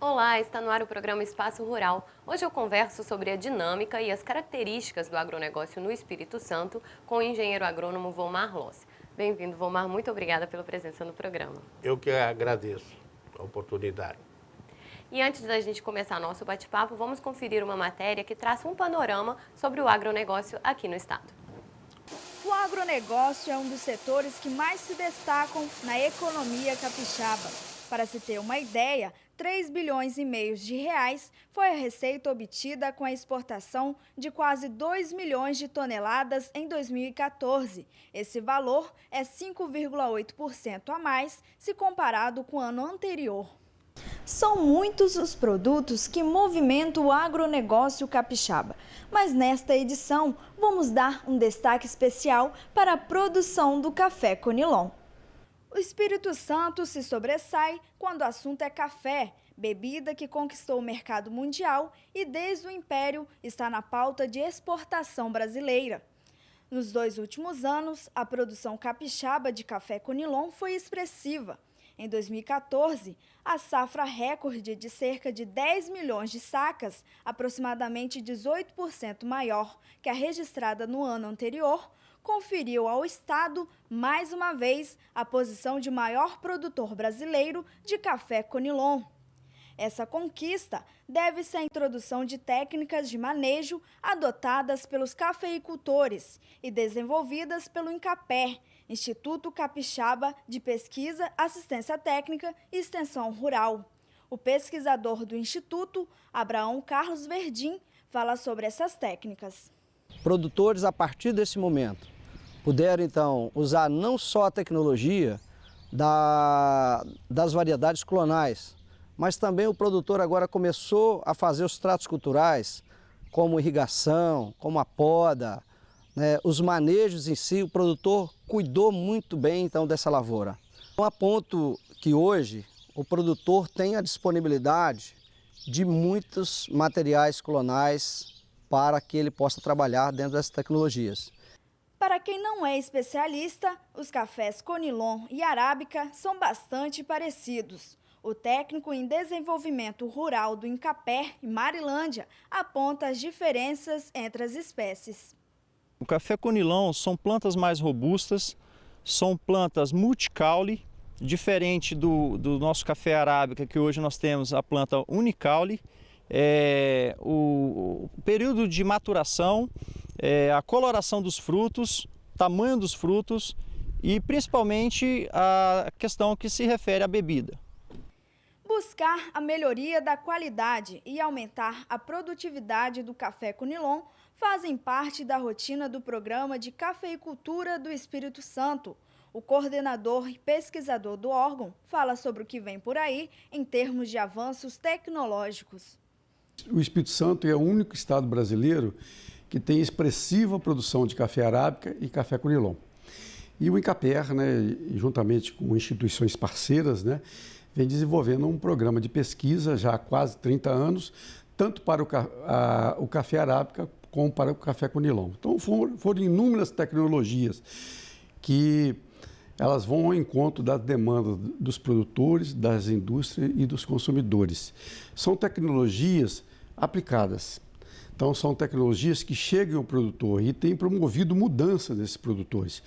Olá, está no ar o programa Espaço Rural. Hoje eu converso sobre a dinâmica e as características do agronegócio no Espírito Santo com o engenheiro agrônomo Volmar Lossi. Bem-vindo, Volmar. Muito obrigada pela presença no programa. Eu que agradeço a oportunidade. E antes da gente começar nosso bate-papo, vamos conferir uma matéria que traça um panorama sobre o agronegócio aqui no estado. O agronegócio é um dos setores que mais se destacam na economia capixaba. Para se ter uma ideia, 3,5 bilhões de reais foi a receita obtida com a exportação de quase 2 milhões de toneladas em 2014. Esse valor é 5,8% a mais se comparado com o ano anterior. São muitos os produtos que movimentam o agronegócio capixaba, mas nesta edição vamos dar um destaque especial para a produção do café Conilon. O Espírito Santo se sobressai quando o assunto é café, bebida que conquistou o mercado mundial e desde o Império está na pauta de exportação brasileira. Nos 2 últimos anos, a produção capixaba de café Conilon foi expressiva. Em 2014, a safra recorde de cerca de 10 milhões de sacas, aproximadamente 18% maior que a registrada no ano anterior, conferiu ao estado, mais uma vez, a posição de maior produtor brasileiro de café Conilon. Essa conquista deve-se à introdução de técnicas de manejo adotadas pelos cafeicultores e desenvolvidas pelo INCAPER, Instituto Capixaba de Pesquisa, Assistência Técnica e Extensão Rural. O pesquisador do Instituto, Abraão Carlos Verdim, fala sobre essas técnicas. Produtores, a partir desse momento, puderam então usar não só a tecnologia das variedades clonais, mas também o produtor agora começou a fazer os tratos culturais, como irrigação, como a poda, né, os manejos em si. O produtor cuidou muito bem então dessa lavoura. A ponto que hoje o produtor tem a disponibilidade de muitos materiais clonais para que ele possa trabalhar dentro dessas tecnologias. Para quem não é especialista, os cafés Conilon e Arábica são bastante parecidos. O técnico em desenvolvimento rural do INCAPER, em Marilândia, aponta as diferenças entre as espécies. O café Conilon são plantas mais robustas, são plantas multicaule, diferente do nosso café Arábica, que hoje nós temos a planta unicaule. O período de maturação, a coloração dos frutos, tamanho dos frutos e principalmente a questão que se refere à bebida. Buscar a melhoria da qualidade e aumentar a produtividade do café Conilon fazem parte da rotina do Programa de Cafeicultura do Espírito Santo. O coordenador e pesquisador do órgão fala sobre o que vem por aí em termos de avanços tecnológicos. O Espírito Santo é o único estado brasileiro que tem expressiva produção de café arábica e café Conilon. E o INCAPER, juntamente com instituições parceiras, vem desenvolvendo um programa de pesquisa já há quase 30 anos, tanto para o café arábica como para o café Conilon. Então foram inúmeras tecnologias que elas vão ao encontro das demandas dos produtores, das indústrias e dos consumidores. São tecnologias aplicadas. Então, são tecnologias que chegam ao produtor e têm promovido mudança nesses produtores.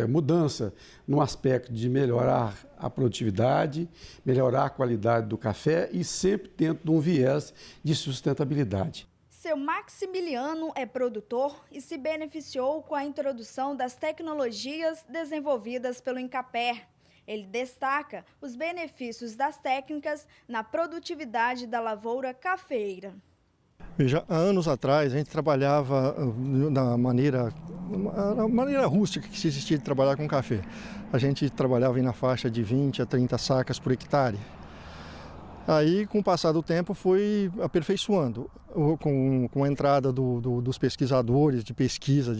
Mudança no aspecto de melhorar a produtividade, melhorar a qualidade do café e sempre dentro de um viés de sustentabilidade. Seu Maximiliano é produtor e se beneficiou com a introdução das tecnologias desenvolvidas pelo INCAPER. Ele destaca os benefícios das técnicas na produtividade da lavoura cafeeira. Já há anos atrás a gente trabalhava na maneira rústica que se existia de trabalhar com café. A gente trabalhava aí na faixa de 20 a 30 sacas por hectare. Aí, com o passar do tempo, foi aperfeiçoando, com a entrada dos pesquisadores de pesquisa.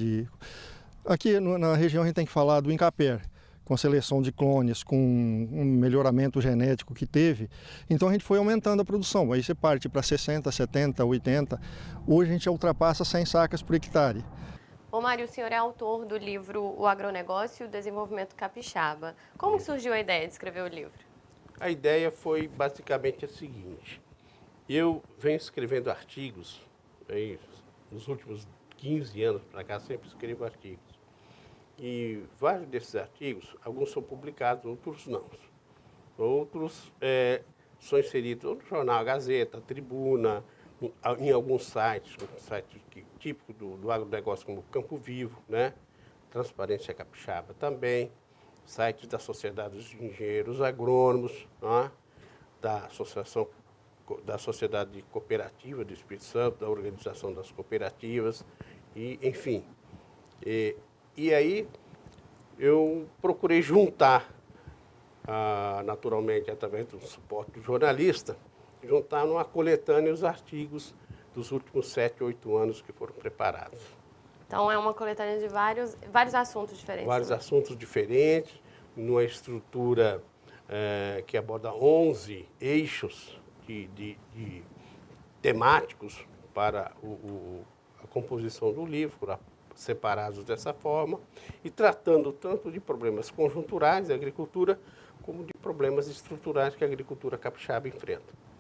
Aqui na região a gente tem que falar do INCAPER, com a seleção de clones, com um melhoramento genético que teve. Então a gente foi aumentando a produção. Aí você parte para 60, 70, 80. Hoje a gente já ultrapassa 100 sacas por hectare. Ô Mário, o senhor é autor do livro O Agronegócio e o Desenvolvimento Capixaba. Como surgiu a ideia de escrever o livro? A ideia foi basicamente a seguinte. Eu venho escrevendo artigos, nos últimos 15 anos para cá, sempre escrevo artigos. E vários desses artigos, alguns são publicados, outros não. Outros são inseridos no jornal Gazeta, Tribuna, em alguns sites, típicos do agronegócio, como Campo Vivo, né? Transparência Capixaba também, sites da Sociedade dos Engenheiros Agrônomos, né? Da Sociedade Cooperativa do Espírito Santo, da Organização das Cooperativas, e, enfim. E aí eu procurei juntar, naturalmente, através do suporte do jornalista, juntar numa coletânea os artigos dos últimos 7, 8 anos que foram preparados. Então, é uma coletânea de vários assuntos diferentes. Vários assuntos diferentes, numa estrutura que aborda 11 eixos de temáticos para a composição do livro, separados dessa forma, e tratando tanto de problemas conjunturais da agricultura, como de problemas estruturais que a agricultura capixaba enfrenta.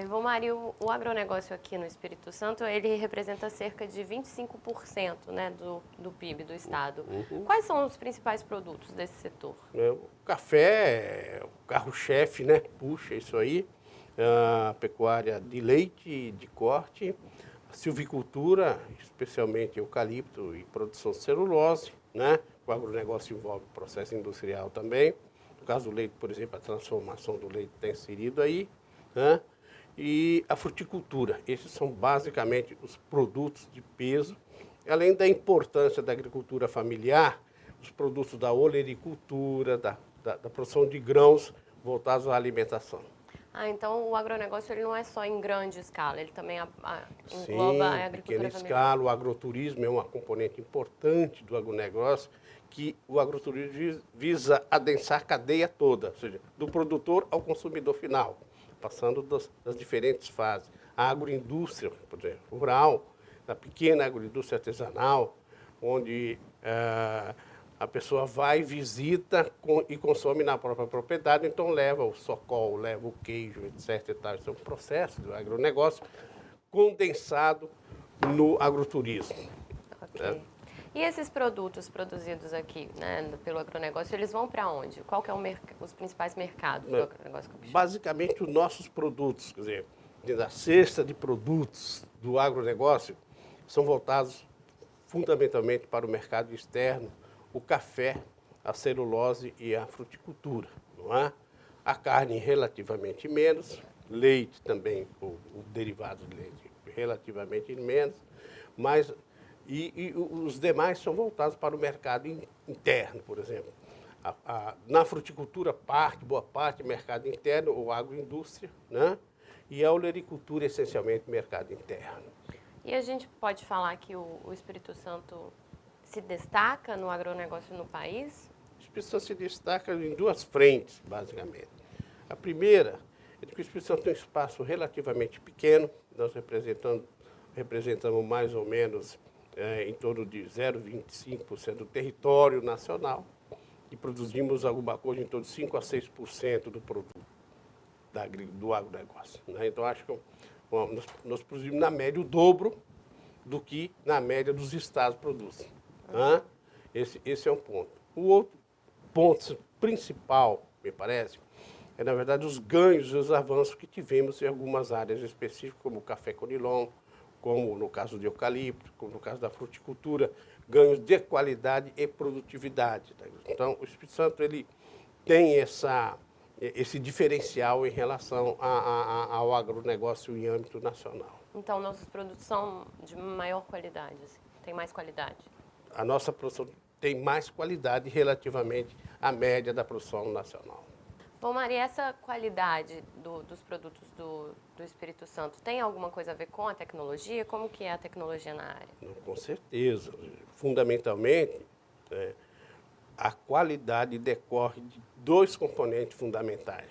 Vomar, o agronegócio aqui no Espírito Santo, ele representa cerca de 25%, né, do PIB do estado. Uhum. Quais são os principais produtos desse setor? O café é o carro-chefe, né? Puxa isso aí. A pecuária de leite, de corte, a silvicultura, especialmente eucalipto e produção de celulose, né? O agronegócio envolve o processo industrial também. No caso do leite, por exemplo, a transformação do leite está inserido aí, né? E a fruticultura. Esses são basicamente os produtos de peso, além da importância da agricultura familiar, os produtos da olericultura, da produção de grãos voltados à alimentação. Então o agronegócio ele não é só em grande escala, ele também engloba Sim, a agricultura pequena familiar. escala, o agroturismo é uma componente importante do agronegócio, que o agroturismo visa adensar a cadeia toda, ou seja, do produtor ao consumidor final, passando das diferentes fases. A agroindústria, por exemplo, rural, a pequena agroindústria artesanal, onde a pessoa vai, visita e consome na própria propriedade, então leva o socol, leva o queijo, etc. E tal. Isso é um processo do agronegócio condensado no agroturismo. Ok. Né? E esses produtos produzidos aqui, né, pelo agronegócio, eles vão para onde? Qual que é os principais mercados do agronegócio capixaba? Basicamente, os nossos produtos, quer dizer, da cesta de produtos do agronegócio, são voltados fundamentalmente para o mercado externo, o café, a celulose e a fruticultura, não é? A carne relativamente menos, leite também, o derivado de leite relativamente menos, mas e os demais são voltados para o mercado interno, por exemplo. Na fruticultura, boa parte, mercado interno ou agroindústria, né? E a olericultura, essencialmente, mercado interno. E a gente pode falar que o Espírito Santo se destaca no agronegócio no país? O Espírito Santo se destaca em duas frentes, basicamente. A primeira é que o Espírito Santo tem um espaço relativamente pequeno, nós representamos mais ou menos em torno de 0,25% do território nacional e produzimos alguma coisa em torno de 5% a 6% do produto do agronegócio, né? Então, acho que nós produzimos, na média, o dobro do que, na média, dos estados produzem. Né? Esse é um ponto. O outro ponto principal, me parece, é, na verdade, os ganhos e os avanços que tivemos em algumas áreas específicas, como o café conilon, como no caso de eucalipto, como no caso da fruticultura, ganhos de qualidade e produtividade. Então, o Espírito Santo ele tem esse diferencial em relação ao agronegócio em âmbito nacional. Então, nossos produtos são de maior qualidade, assim, tem mais qualidade? A nossa produção tem mais qualidade relativamente à média da produção nacional. Bom, Maria, essa qualidade dos produtos do Espírito Santo tem alguma coisa a ver com a tecnologia? Como que é a tecnologia na área? Com certeza. Fundamentalmente, a qualidade decorre de dois componentes fundamentais: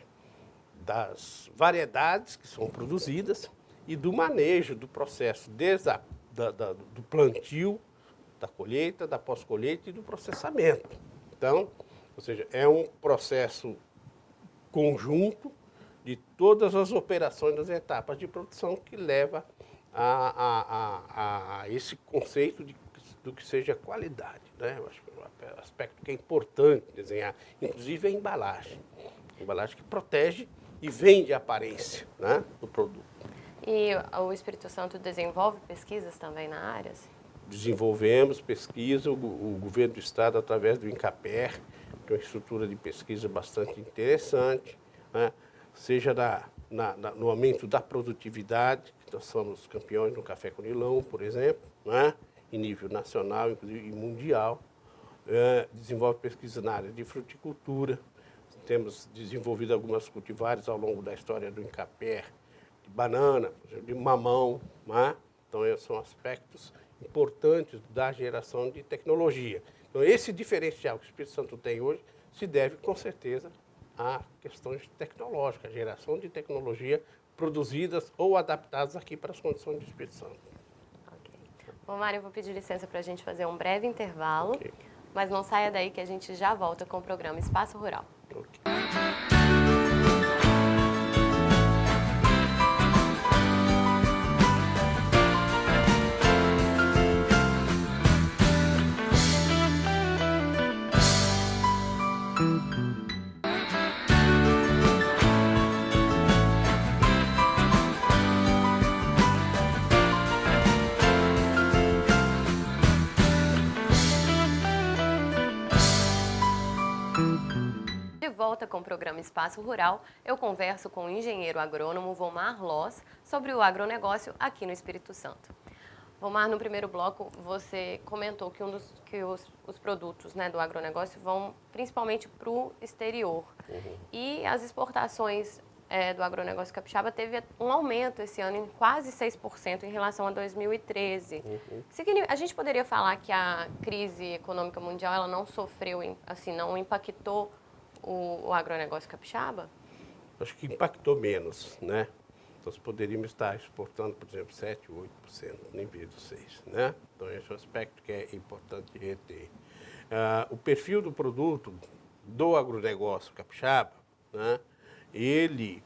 das variedades que são produzidas e do manejo do processo, desde do plantio, da colheita, da pós-colheita e do processamento. Então, ou seja, é um processo conjunto de todas as operações das etapas de produção que leva a esse conceito do que seja qualidade, né? Eu acho que é um aspecto que é importante desenhar, inclusive a embalagem. A embalagem que protege e vende a aparência, né, do produto. E o Espírito Santo desenvolve pesquisas também na área? Desenvolvemos pesquisa, o governo do estado, através do INCAPER, que é uma estrutura de pesquisa bastante interessante, né? Seja no aumento da produtividade, que nós somos campeões no café Conilon, por exemplo, né? Em nível nacional, inclusive mundial. Desenvolve pesquisa na área de fruticultura. Temos desenvolvido algumas cultivares ao longo da história do INCAPER, de banana, de mamão, né? Então, esses são aspectos importantes da geração de tecnologia. Então, esse diferencial que o Espírito Santo tem hoje se deve, com certeza, a questões tecnológicas, a geração de tecnologia produzidas ou adaptadas aqui para as condições do Espírito Santo. Ok. Bom, Mário, eu vou pedir licença para a gente fazer um breve intervalo, Ok. mas não saia daí que a gente já volta com o programa Espaço Rural. Ok. De volta com o programa Espaço Rural, eu converso com o engenheiro agrônomo Vomar Loss sobre o agronegócio aqui no Espírito Santo. Vomar, no primeiro bloco, você comentou que os produtos, né, do agronegócio vão principalmente para o exterior. E as exportações do agronegócio capixaba teve um aumento esse ano em quase 6% em relação a 2013. A gente poderia falar que a crise econômica mundial ela não sofreu, assim, não impactou o agronegócio capixaba? Acho que impactou menos, né? Nós poderíamos estar exportando, por exemplo, 7%, 8%, nem vez dos 6%, né? Então, esse é um aspecto que é importante reter. O perfil do produto do agronegócio capixaba, né? Ele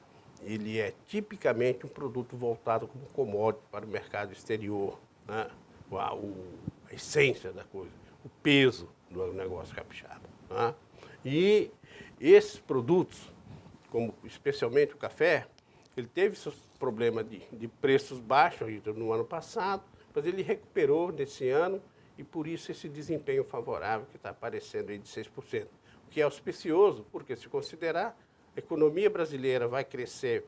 é tipicamente um produto voltado como commodity para o mercado exterior, né? A essência da coisa, o peso do agronegócio capixaba, né? E esses produtos, como especialmente o café, ele teve seus problemas de preços baixos no ano passado, mas ele recuperou nesse ano e por isso esse desempenho favorável que está aparecendo aí de 6%. O que é auspicioso, porque se considerar, a economia brasileira vai crescer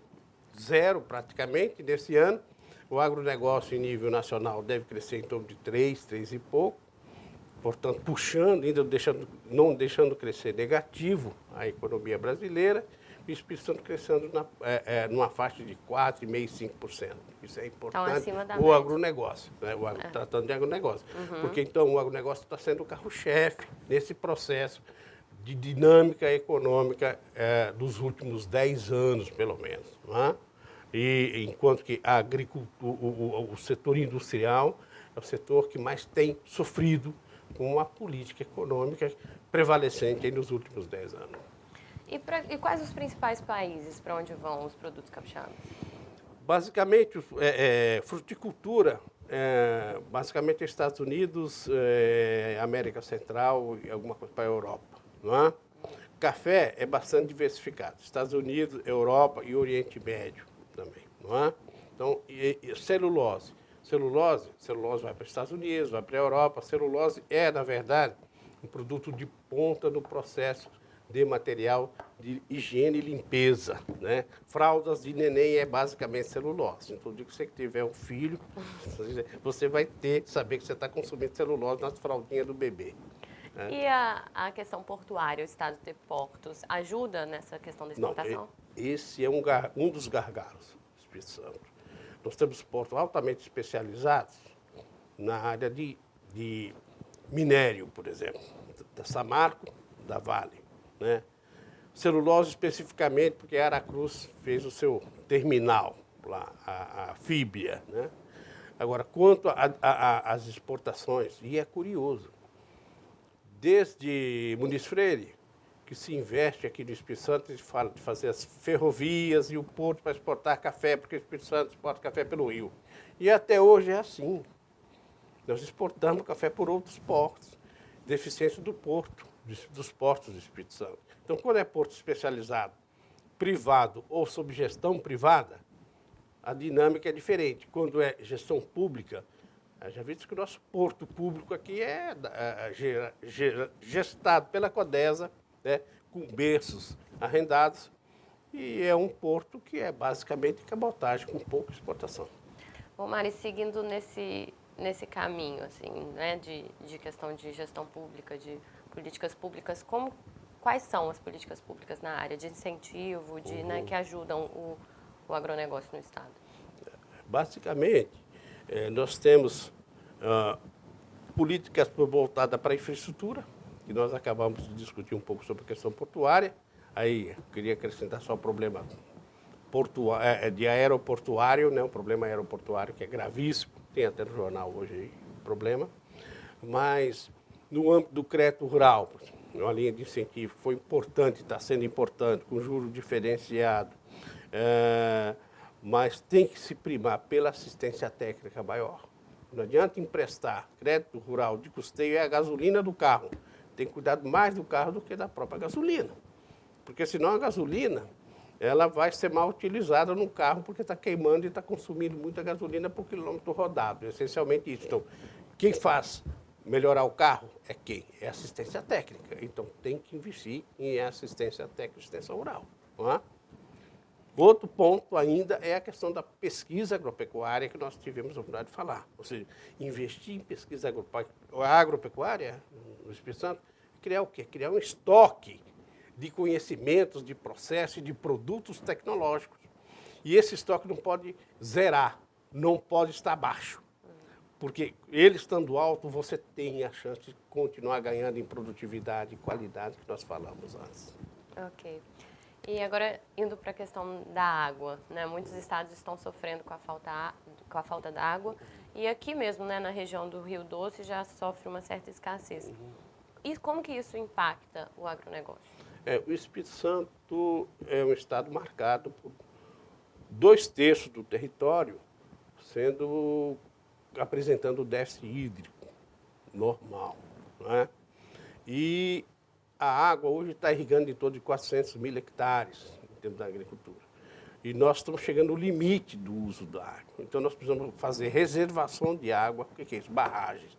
zero praticamente nesse ano, o agronegócio em nível nacional deve crescer em torno de 3 e pouco, portanto, puxando, ainda não deixando crescer negativo a economia brasileira, e o Espírito Santo crescendo numa faixa de 4,5%, 5%. Isso é importante. Então, acima da o média. Agronegócio, né? Tratando de agronegócio. Porque, então, o agronegócio está sendo o carro-chefe nesse processo de dinâmica econômica dos últimos 10 anos, pelo menos. Não é? E enquanto que a agricultura, o setor industrial é o setor que mais tem sofrido com a política econômica prevalecente aí nos últimos 10 anos. E quais os principais países para onde vão os produtos capixabas? Basicamente, fruticultura, basicamente Estados Unidos, América Central e alguma coisa para a Europa. Não é? Café é bastante diversificado, Estados Unidos, Europa e Oriente Médio também. Não é? Então, celulose vai para os Estados Unidos, vai para a Europa. A celulose é, na verdade, um produto de ponta no processo de material de higiene e limpeza, né? Fraldas de neném é basicamente celulose. Então, digo que você que tiver um filho, você vai saber que você está consumindo celulose nas fraldinhas do bebê. Né? E a questão portuária, o estado de ter portos, ajuda nessa questão da exportação? Não, esse é um dos gargalos do Espírito Santo. Nós temos portos altamente especializados na área de minério, por exemplo, da Samarco, da Vale. Né? Celulose especificamente porque a Aracruz fez o seu terminal lá, a Fíbria. Né? Agora, quanto às exportações, e é curioso, desde Muniz Freire, que se investe aqui no Espírito Santo, e fala de fazer as ferrovias e o porto para exportar café, porque o Espírito Santo exporta café pelo rio. E até hoje é assim. Nós exportamos café por outros portos, deficiência do porto, dos portos do Espírito Santo. Então, quando é porto especializado, privado ou sob gestão privada, a dinâmica é diferente. Quando é gestão pública, já visto que o nosso porto público aqui é gestado pela Codesa, né, com berços arrendados, e é um porto que é basicamente cabotagem, com pouca exportação. Bom, Mari, seguindo nesse caminho, assim, né, de questão de gestão pública, de políticas públicas, quais são as políticas públicas na área de incentivo, né, que ajudam o agronegócio no Estado? Basicamente, nós temos políticas voltadas para a infraestrutura, que nós acabamos de discutir um pouco sobre a questão portuária. Aí, eu queria acrescentar só o problema de aeroportuário, né, um problema aeroportuário que é gravíssimo, tem até no jornal hoje aí, problema. Mas, no âmbito do crédito rural, uma linha de incentivo foi importante, está sendo importante, com juros diferenciados, mas tem que se primar pela assistência técnica maior. Não adianta emprestar crédito rural de custeio, é a gasolina do carro. Tem que cuidar mais do carro do que da própria gasolina. Porque senão a gasolina ela vai ser mal utilizada no carro porque está queimando e está consumindo muita gasolina por quilômetro rodado. Essencialmente isso. Então, quem faz melhorar o carro é quem? É assistência técnica. Então, tem que investir em assistência técnica e assistência rural. Não é? Outro ponto ainda é a questão da pesquisa agropecuária que nós tivemos a oportunidade de falar. Ou seja, investir em pesquisa agropecuária no Espírito Santo, criar o quê? Criar um estoque de conhecimentos, de processos e de produtos tecnológicos. E esse estoque não pode zerar, não pode estar baixo. Porque ele estando alto, você tem a chance de continuar ganhando em produtividade e qualidade que nós falamos antes. Ok. E agora, indo para a questão da água, né? Muitos estados estão sofrendo com a falta da água. E aqui mesmo, né, na região do Rio Doce, já sofre uma certa escassez. E como que isso impacta o agronegócio? O Espírito Santo é um estado marcado por 2/3 do território apresentando déficit hídrico normal. Não é? E a água hoje está irrigando em torno de 400 mil hectares em termos da agricultura. E nós estamos chegando ao limite do uso da água. Então, nós precisamos fazer reservação de água. O que é isso? Barragens.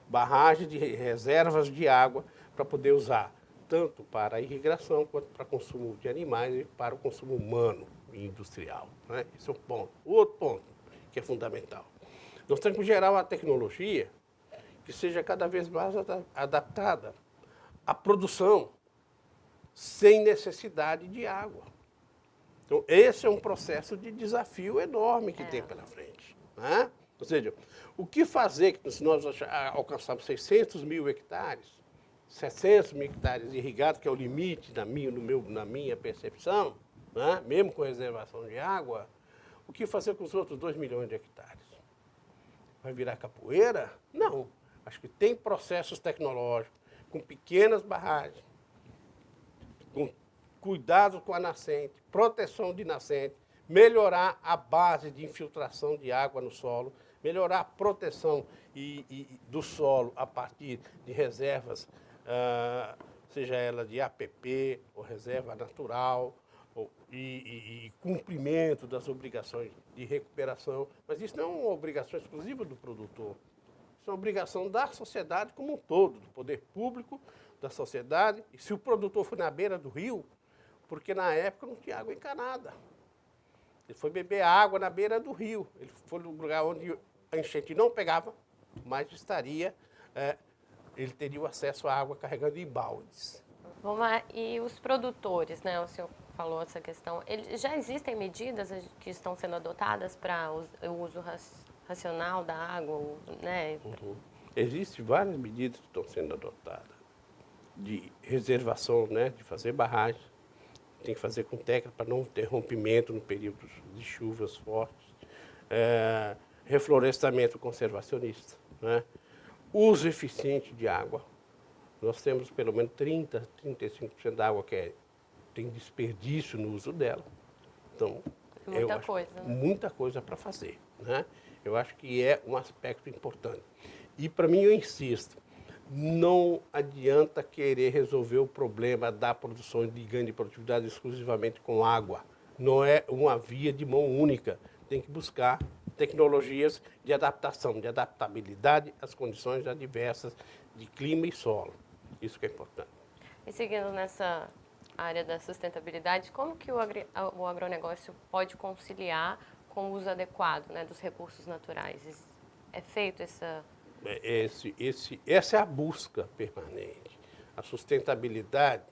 Barragens de reservas de água para poder usar tanto para a irrigação quanto para consumo de animais e para o consumo humano e industrial. Né? Esse é um ponto. O outro ponto, que é fundamental. Nós temos que gerar uma tecnologia que seja cada vez mais adaptada à produção sem necessidade de água. Então, esse é um processo de desafio enorme que tem pela frente. Né? Ou seja, o que fazer se nós alcançarmos 600 mil hectares, 700 mil hectares irrigados, que é o limite na minha percepção, né? Mesmo com reservação de água, o que fazer com os outros 2 milhões de hectares? Vai virar capoeira? Não. Acho que tem processos tecnológicos, com pequenas barragens, com cuidado com a nascente, proteção de nascente, melhorar a base de infiltração de água no solo, melhorar a proteção do solo a partir de reservas, seja ela de APP ou reserva natural, e cumprimento das obrigações de recuperação. Mas isso não é uma obrigação exclusiva do produtor. Isso é uma obrigação da sociedade como um todo, do poder público, da sociedade. E se o produtor for na beira do rio, porque na época não tinha água encanada. Ele foi beber água na beira do rio. Ele foi no lugar onde a enchente não pegava, mas ele teria o acesso à água carregando em baldes. Vamos lá. E os produtores, né? O senhor falou essa questão. Já existem medidas que estão sendo adotadas para o uso racional da água, né? Existem várias medidas que estão sendo adotadas. De reservação, né? De fazer barragem. Tem que fazer com técnica para não ter rompimento no período de chuvas fortes. Reflorestamento conservacionista, né? Uso eficiente de água. nós temos pelo menos 30%, 35% da água que tem desperdício no uso dela. Então, muita coisa para fazer, né? Eu acho que é um aspecto importante. E para mim, eu insisto, não adianta querer resolver o problema da produção de ganho de produtividade exclusivamente com água. Não é uma via de mão única. Tem que buscar tecnologias de adaptação, de adaptabilidade às condições adversas de clima e solo. Isso que é importante. E seguindo nessa área da sustentabilidade, como que o agronegócio pode conciliar com o uso adequado, né, dos recursos naturais? É feito essa... Essa é a busca permanente. A sustentabilidade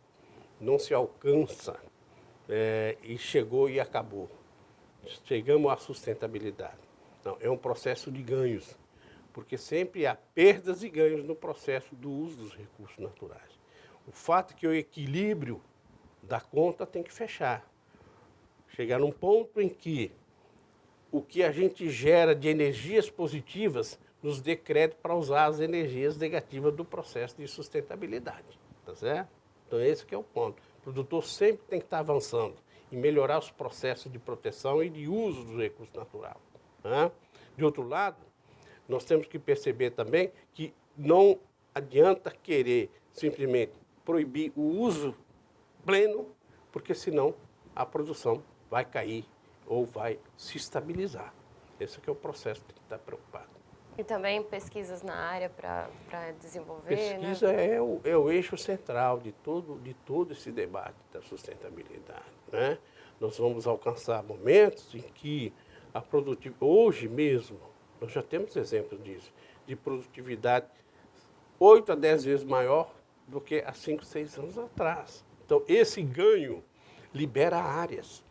não se alcança e chegou e acabou. Chegamos à sustentabilidade. Não, é um processo de ganhos, porque sempre há perdas e ganhos no processo do uso dos recursos naturais. O fato é que o equilíbrio da conta tem que fechar. Chegar num ponto em que o que a gente gera de energias positivas nos dê crédito para usar as energias negativas do processo de sustentabilidade. Tá certo? Então esse que é o ponto. O produtor sempre tem que estar avançando em melhorar os processos de proteção e de uso do recurso natural. Né? De outro lado, nós temos que perceber também que não adianta querer simplesmente proibir o uso pleno, porque senão a produção vai cair ou vai se estabilizar. Esse que é o processo que tem que estar preocupado. E também pesquisas na área para desenvolver, pesquisa, né? é o eixo central de todo esse debate da sustentabilidade, né? Nós vamos alcançar momentos em que a produtividade, hoje mesmo, nós já temos exemplos disso, de produtividade 8 a 10 vezes maior do que há 5, 6 anos atrás. Então, esse ganho libera áreas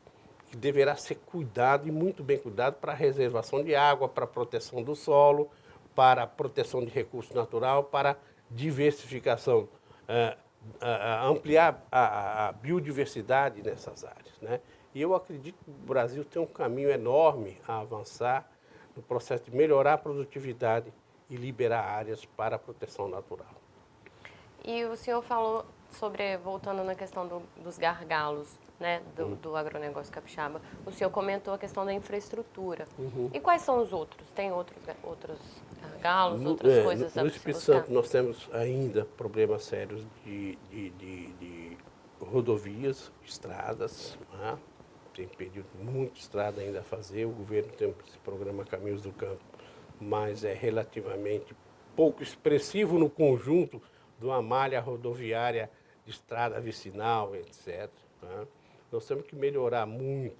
que deverá ser cuidado e muito bem cuidado para a reservação de água, para a proteção do solo, para a proteção de recurso natural, para a diversificação, ampliar a biodiversidade nessas áreas, né? E eu acredito que o Brasil tem um caminho enorme a avançar no processo de melhorar a produtividade e liberar áreas para a proteção natural. E o senhor falou sobre, voltando na questão dos gargalos, né, do agronegócio capixaba, o senhor comentou a questão da infraestrutura. E quais são os outros? Tem outros gargalos, outras coisas a No se Espírito buscar? Santo nós temos ainda problemas sérios de rodovias, estradas, né? Tem perdido muita estrada ainda a fazer. O governo tem esse programa Caminhos do Campo, mas é relativamente pouco expressivo no conjunto de uma malha rodoviária de estrada vicinal, etc. Né? Nós temos que melhorar muito,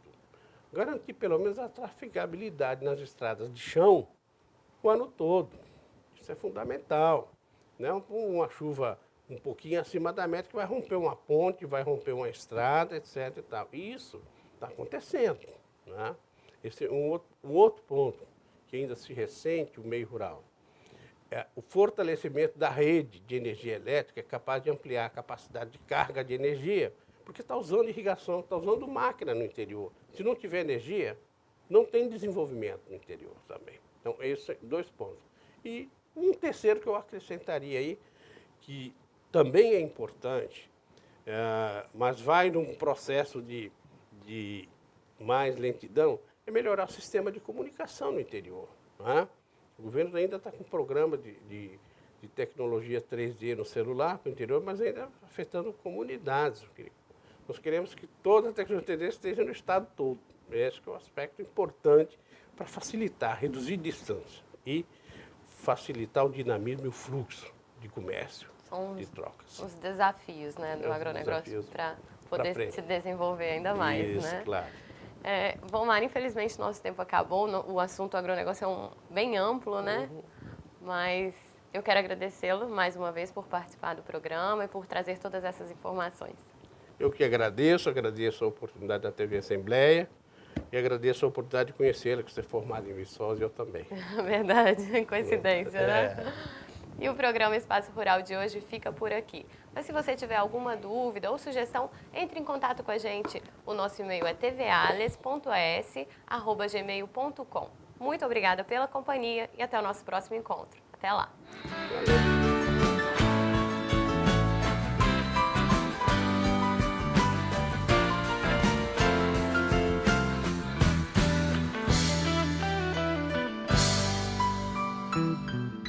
garantir pelo menos a trafegabilidade nas estradas de chão o ano todo. Isso é fundamental. Não é uma chuva um pouquinho acima da média que vai romper uma ponte, vai romper uma estrada, etc. E tal. Isso está acontecendo. Né? Esse é um outro ponto que ainda se ressente o meio rural. É o fortalecimento da rede de energia elétrica é capaz de ampliar a capacidade de carga de energia, porque está usando irrigação, está usando máquina no interior. Se não tiver energia, não tem desenvolvimento no interior também. Então, esses 2 pontos. E um terceiro que eu acrescentaria aí, que também é importante, mas vai num processo de mais lentidão, é melhorar o sistema de comunicação no interior. Não é? O governo ainda está com um programa de tecnologia 3D no celular para o interior, mas ainda afetando comunidades. Nós queremos que toda a tecnologia 3D esteja no estado todo. Esse é um aspecto importante para facilitar, reduzir distância e facilitar o dinamismo e o fluxo de comércio, de trocas. Os desafios, né, do agronegócio para poder se desenvolver ainda mais. Isso, né? Claro. Vomar, infelizmente nosso tempo acabou, o assunto agronegócio é bem amplo, né? Mas eu quero agradecê-lo mais uma vez por participar do programa e por trazer todas essas informações. Eu que agradeço a oportunidade da TV Assembleia e agradeço a oportunidade de conhecê-la, que você é formado em Viçosa e eu também. Verdade, coincidência, né? E o programa Espaço Rural de hoje fica por aqui. Mas se você tiver alguma dúvida ou sugestão, entre em contato com a gente. O nosso e-mail é tvales.es@gmail.com. Muito obrigada pela companhia e até o nosso próximo encontro. Até lá! Valeu.